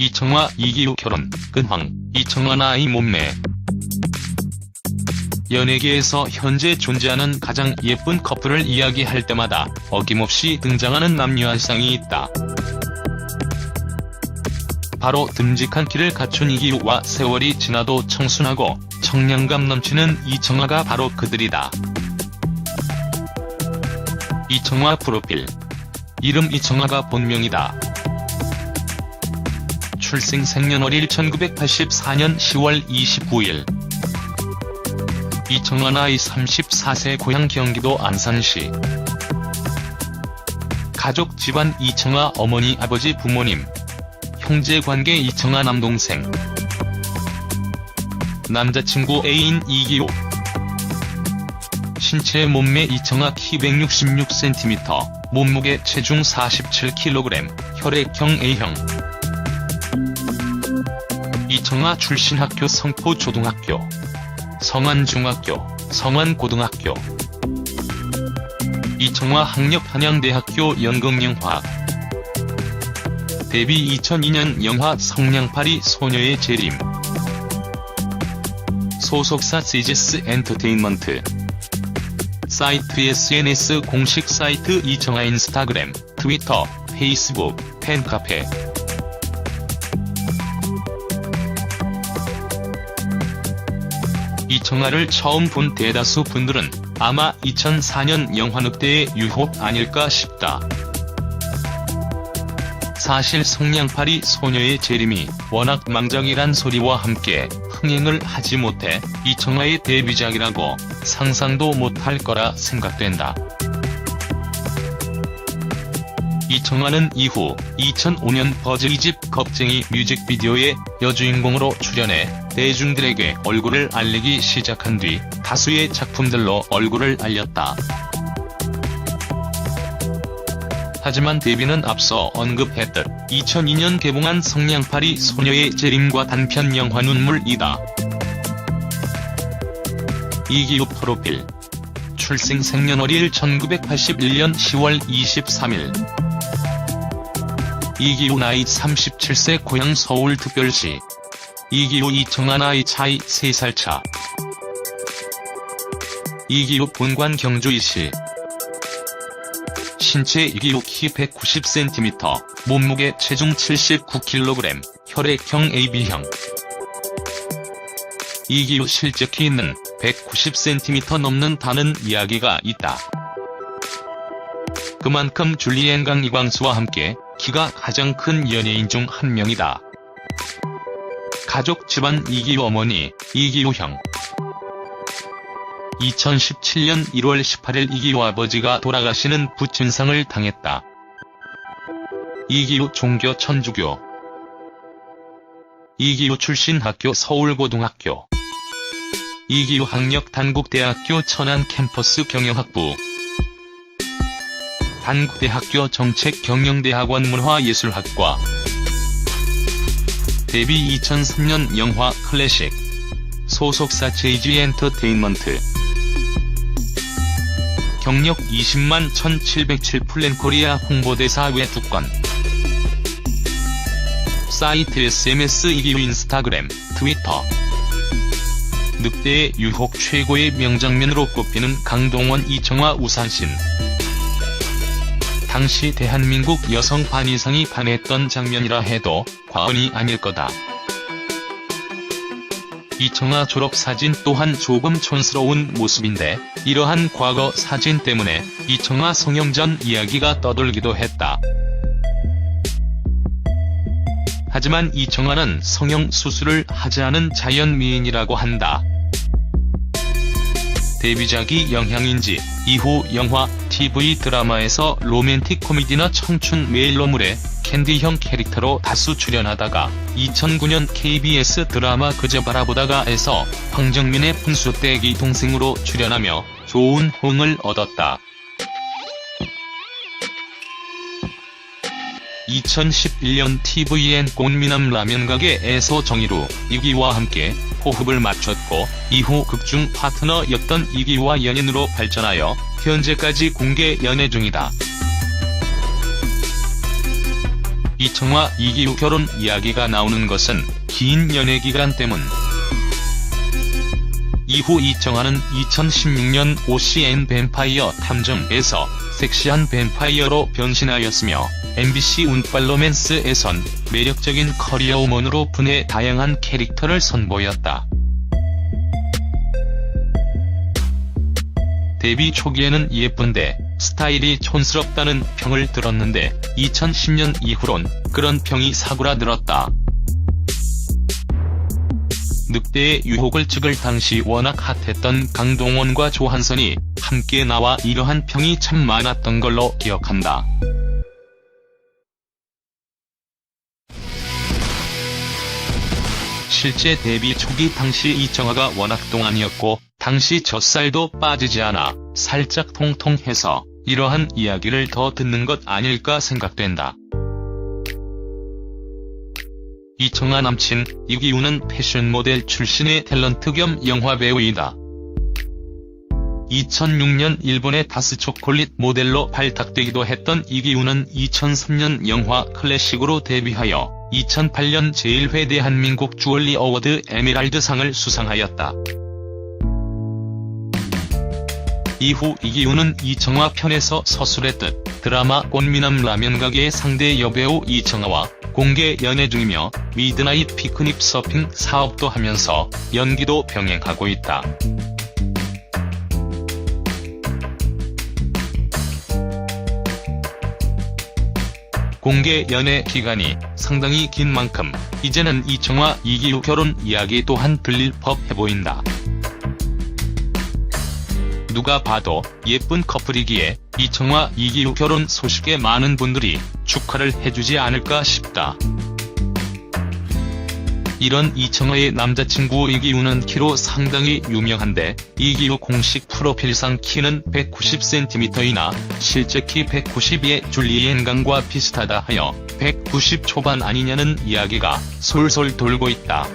이청아 이기우 결혼, 근황, 이청아 나이 몸매. 연예계에서 현재 존재하는 가장 예쁜 커플을 이야기할 때마다 어김없이 등장하는 남녀 한 쌍이 있다. 바로 듬직한 키를 갖춘 이기우와 세월이 지나도 청순하고 청량감 넘치는 이청아가 바로 그들이다. 이청아 프로필. 이름 이청아가 본명이다. 출생 생년월일 1984년 10월 29일. 이청아 나이 34세 고향 경기도 안산시. 가족 집안 이청아 어머니 아버지 부모님. 형제관계 이청아 남동생. 남자친구 애인 이기우. 신체 몸매 이청아 키 166cm, 몸무게 체중 47kg, 혈액형 A형. 이청아 출신 학교 성포초등학교, 성안중학교, 성안고등학교. 이청아 학력 한양대학교 연극영화. 데뷔 2002년 영화 성냥팔이 소녀의 재림. 소속사 시지스 엔터테인먼트. 사이트 SNS 공식 사이트 이청아 인스타그램, 트위터, 페이스북, 팬카페. 이청아를 처음 본 대다수 분들은 아마 2004년 영화 늑대의 유혹 아닐까 싶다. 사실 성냥팔이 소녀의 재림이 워낙 망작이란 소리와 함께 흥행을 하지 못해 이청아의 데뷔작이라고 상상도 못할 거라 생각된다. 이청아는 이후 2005년 버즈 2집 겁쟁이 뮤직비디오에 여주인공으로 출연해 대중들에게 얼굴을 알리기 시작한 뒤 다수의 작품들로 얼굴을 알렸다. 하지만 데뷔는 앞서 언급했듯 2002년 개봉한 성냥팔이 소녀의 재림과 단편 영화 눈물이다. 이기우 프로필. 출생 생년월일 1981년 10월 23일. 이기우 나이 37세 고향 서울특별시. 이기우 이청아 나이 차이 3살 차. 이기우 본관 경주이시. 신체 이기우 키 190cm, 몸무게 체중 79kg, 혈액형 AB형. 이기우 실제 키는 190cm 넘는다는 이야기가 있다. 그만큼 줄리엔강 이광수와 함께 키가 가장 큰 연예인 중 한 명이다. 가족 집안 이기우 어머니, 이기우 형. 2017년 1월 18일 이기우 아버지가 돌아가시는 부친상을 당했다. 이기우 종교 천주교. 이기우 출신 학교 서울고등학교. 이기우 학력 단국대학교 천안 캠퍼스 경영학부. 단국대학교 정책경영대학원 문화예술학과. 데뷔 2003년 영화 클래식. 소속사 JG 엔터테인먼트. 경력 20만 1707 플랜코리아 홍보대사 외 2건. 사이트 SMS 이기우 인스타그램, 트위터. 늑대의 유혹 최고의 명장면으로 꼽히는 강동원 이청아 우산신. 당시 대한민국 여성 반 이상이 반했던 장면이라 해도 과언이 아닐 거다. 이청아 졸업사진 또한 조금 촌스러운 모습인데 이러한 과거 사진 때문에 이청아 성형 전 이야기가 떠돌기도 했다. 하지만 이청아는 성형 수술을 하지 않은 자연미인이라고 한다. 데뷔작이 영향인지 이후 영화, TV 드라마에서 로맨틱 코미디나 청춘 메일러물에 캔디형 캐릭터로 다수 출연하다가 2009년 KBS 드라마 그저 바라보다가에서 황정민의 분수떼기 동생으로 출연하며 좋은 호응을 얻었다. 2011년 tvN 꽃미남 라면가게에서 정희루, 이기우와 함께 호흡을 맞췄고 이후 극중 파트너였던 이기우와 연인으로 발전하여 현재까지 공개 연애 중이다. 이청아 이기우 결혼 이야기가 나오는 것은 긴 연애 기간 때문. 이후 이청아는 2016년 OCN 뱀파이어 탐정에서 섹시한 뱀파이어로 변신하였으며 MBC 운빨 로맨스에선 매력적인 커리어 우먼으로 분의 다양한 캐릭터를 선보였다. 데뷔 초기에는 예쁜데 스타일이 촌스럽다는 평을 들었는데 2010년 이후론 그런 평이 사그라들었다. 늑대의 유혹을 찍을 당시 워낙 핫했던 강동원과 조한선이 함께 나와 이러한 평이 참 많았던 걸로 기억한다. 실제 데뷔 초기 당시 이청아가 워낙 동안이었고 당시 젖살도 빠지지 않아 살짝 통통해서 이러한 이야기를 더 듣는 것 아닐까 생각된다. 이청아 남친 이기우는 패션 모델 출신의 탤런트 겸 영화배우이다. 2006년 일본의 다스초콜릿 모델로 발탁되기도 했던 이기우는 2003년 영화 클래식으로 데뷔하여 2008년 제1회 대한민국 주얼리 어워드 에메랄드상을 수상하였다. 이후 이기우는 이청아 편에서 서술했듯 드라마 꽃미남 라면 가게의 상대 여배우 이청아와 공개 연애 중이며 미드나잇 피크닉 서핑 사업도 하면서 연기도 병행하고 있다. 공개 연애 기간이 상당히 긴 만큼 이제는 이청아 이기우 결혼 이야기 또한 들릴 법해 보인다. 누가 봐도 예쁜 커플이기에 이청아 이기우 결혼 소식에 많은 분들이 축하를 해주지 않을까 싶다. 이런 이청아의 남자친구 이기우는 키로 상당히 유명한데 이기우 공식 프로필상 키는 190cm이나 실제 키 192의 줄리엔 강과 비슷하다 하여 190 초반 아니냐는 이야기가 솔솔 돌고 있다.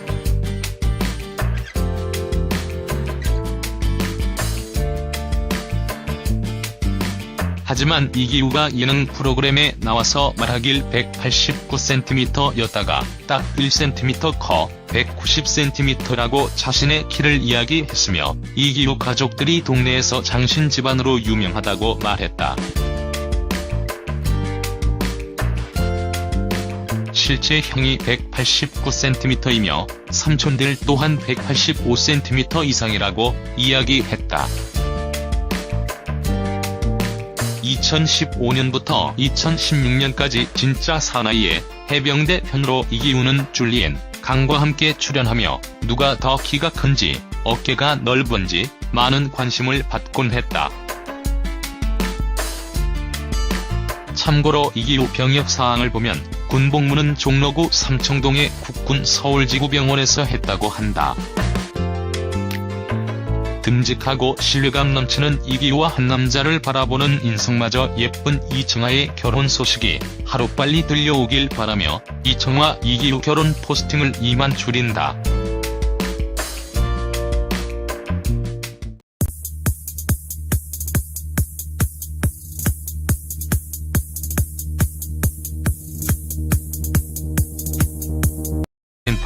하지만 이기우가 예능 프로그램에 나와서 말하길 189cm였다가 딱 1cm 커 190cm라고 자신의 키를 이야기했으며 이기우 가족들이 동네에서 장신 집안으로 유명하다고 말했다. 실제 형이 189cm이며 삼촌들 또한 185cm 이상이라고 이야기했다. 2015년부터 2016년까지 진짜 사나이의 해병대 편으로 이기우는 줄리엔 강과 함께 출연하며 누가 더 키가 큰지 어깨가 넓은지 많은 관심을 받곤 했다. 참고로 이기우 병역 사항을 보면 군복무는 종로구 삼청동의 국군 서울지구병원에서 했다고 한다. 듬직하고 신뢰감 넘치는 이기우와 한 남자를 바라보는 인성마저 예쁜 이청아의 결혼 소식이 하루빨리 들려오길 바라며 이청아 이기우 결혼 포스팅을 이만 줄인다.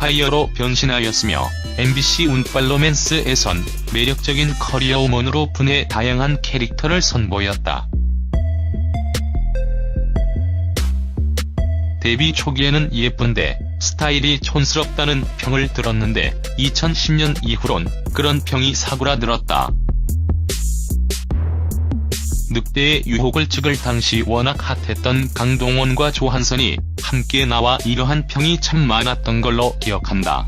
뱀파이어로 변신하였으며 MBC 운빨 로맨스에선 매력적인 커리어 우먼으로 분의 다양한 캐릭터를 선보였다. 데뷔 초기에는 예쁜데 스타일이 촌스럽다는 평을 들었는데 2010년 이후론 그런 평이 사그라들었다. 늑대의 유혹을 찍을 당시 워낙 핫했던 강동원과 조한선이 함께 나와 이러한 평이 참 많았던 걸로 기억한다.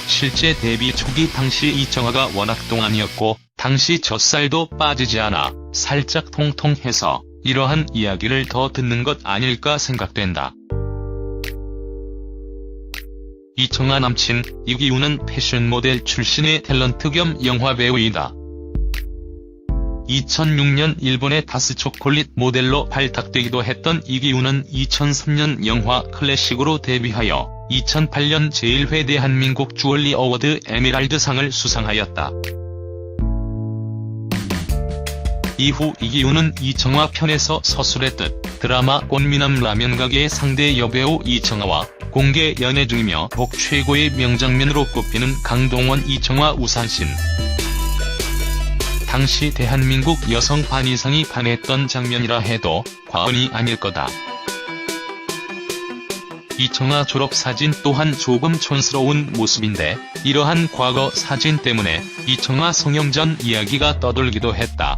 실제 데뷔 초기 당시 이청아가 워낙 동안이었고 당시 젖살도 빠지지 않아 살짝 통통해서 이러한 이야기를 더 듣는 것 아닐까 생각된다. 이청아 남친 이기우는 패션 모델 출신의 탤런트 겸 영화배우이다. 2006년 일본의 다스초콜릿 모델로 발탁되기도 했던 이기우는 2003년 영화 클래식으로 데뷔하여 2008년 제1회 대한민국 주얼리 어워드 에메랄드상을 수상하였다. 이후 이기훈은 이청아 편에서 서술했듯 드라마 꽃미남 라면 가게의 상대 여배우 이청아와 공개 연애 중이며 복 최고의 명장면으로 꼽히는 강동원 이청아 우산신. 당시 대한민국 여성 반 이상이 반했던 장면이라 해도 과언이 아닐 거다. 이청아 졸업사진 또한 조금 촌스러운 모습인데 이러한 과거 사진 때문에 이청아 성형 전 이야기가 떠돌기도 했다.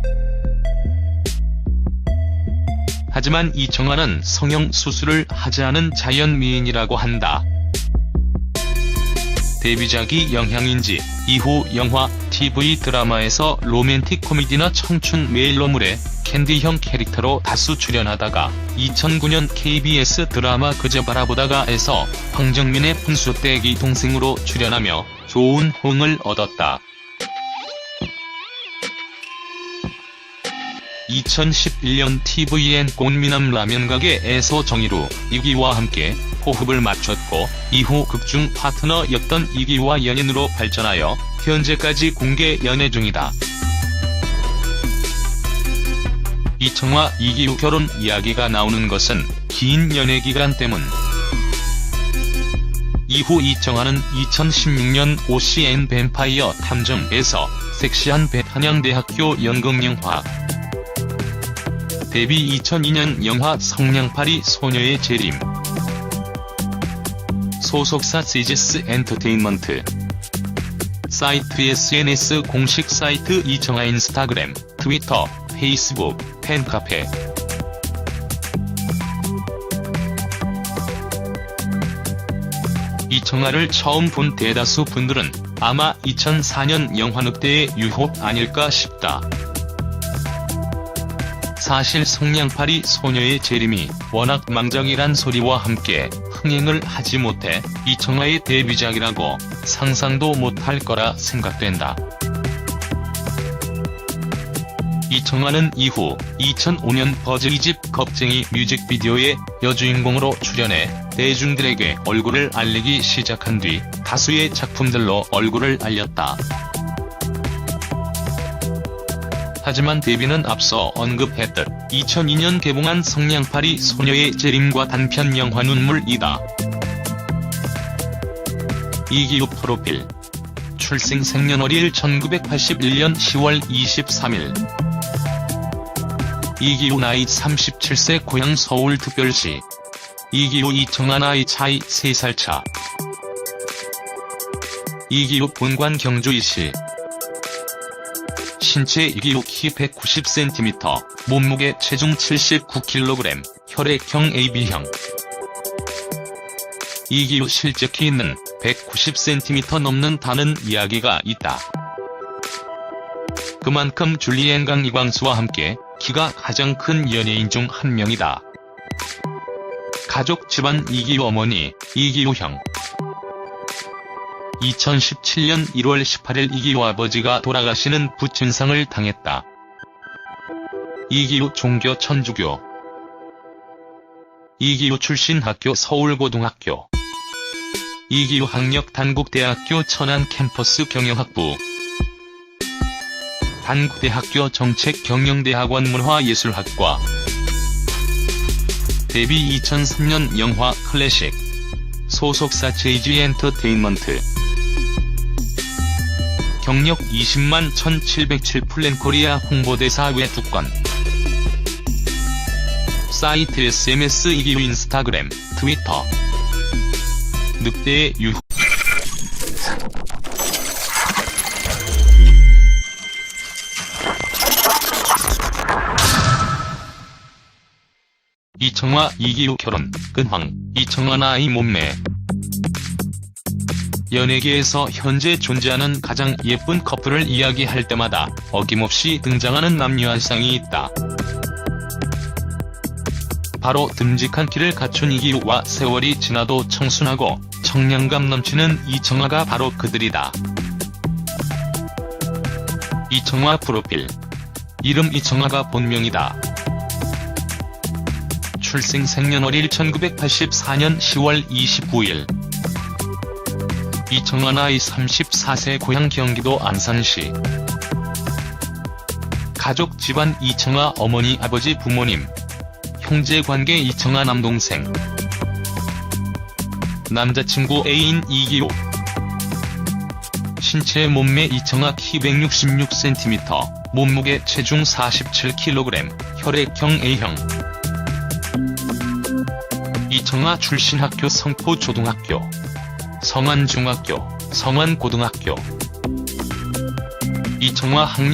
하지만 이청아는 성형 수술을 하지 않은 자연미인이라고 한다. 데뷔작이 영향인지 이후 영화, TV 드라마에서 로맨틱 코미디나 청춘 메일러물에 캔디형 캐릭터로 다수 출연하다가 2009년 KBS 드라마 그저 바라보다가에서 황정민의 분수대기 동생으로 출연하며 좋은 호응을 얻었다. 2011년 tvN 꽃미남 라면 가게에서 정희루, 이기와 함께 호흡을 맞췄고 이후 극중 파트너였던 이기와 연인으로 발전하여 현재까지 공개 연애 중이다. 이청아 이기우 결혼 이야기가 나오는 것은 긴 연애 기간 때문. 이후 이청아는 2016년 OCN 뱀파이어 탐정에서 섹시한 한양대학교 연극영화, 데뷔 2002년 영화 성냥팔이 소녀의 재림, 소속사 CGS 엔터테인먼트, 사이트 SNS 공식 사이트 이청아 인스타그램, 트위터, 페이스북, 팬카페. 이청아를 처음 본 대다수 분들은 아마 2004년 영화 늑대의 유혹 아닐까 싶다. 사실 성냥팔이 소녀의 재림이 워낙 망작이란 소리와 함께 흥행을 하지 못해 이청아의 데뷔작이라고 상상도 못할 거라 생각된다. 이청아는 이후 2005년 버즈 2집 겁쟁이 뮤직비디오에 여주인공으로 출연해 대중들에게 얼굴을 알리기 시작한 뒤 다수의 작품들로 얼굴을 알렸다. 하지만 데뷔는 앞서 언급했듯 2002년 개봉한 성냥팔이 소녀의 재림과 단편 영화 눈물이다. 이기우 프로필. 출생 생년월일 1981년 10월 23일. 이기우 나이 37세 고향 서울특별시. 이기우 이청아 나이 차이 3살 차. 이기우 본관 경주이시. 신체 이기우 키 190cm, 몸무게 체중 79kg, 혈액형 AB형. 이기우 실제 키는 190cm 넘는다는 이야기가 있다. 그만큼 줄리엔강 이광수와 함께 키가 가장 큰 연예인 중 한 명이다. 가족 집안 이기우 어머니, 이기우 형. 2017년 1월 18일 이기우 아버지가 돌아가시는 부친상을 당했다. 이기우 종교 천주교. 이기우 출신 학교 서울고등학교. 이기우 학력 단국대학교 천안 캠퍼스 경영학부. 단국대학교 정책경영대학원 문화예술학과. 데뷔 2003년 영화 클래식. 소속사 JG 엔터테인먼트. 경력 20만 1707 플랜코리아 홍보대사 외 2건. 사이트 SMS 이기우 인스타그램, 트위터. 늑대의 유혹. 이청아 이기우 결혼, 근황. 이청아 나이 몸매. 연예계에서 현재 존재하는 가장 예쁜 커플을 이야기할 때마다 어김없이 등장하는 남녀 한 쌍이 있다. 바로 듬직한 키를 갖춘 이기우와 세월이 지나도 청순하고 청량감 넘치는 이청아가 바로 그들이다. 이청아 프로필. 이름 이청아가 본명이다. 출생 생년월일 1984년 10월 29일. 이청아 나이 34세 고향 경기도 안산시. 가족 집안 이청아 어머니 아버지 부모님. 형제관계 이청아 남동생. 남자친구 애인 이기호. 신체 몸매 이청아 키 166cm, 몸무게 체중 47kg, 혈액형 A형. 이청아 출신 학교 성포초등학교, 성안중학교, 성안고등학교. 이청아 학력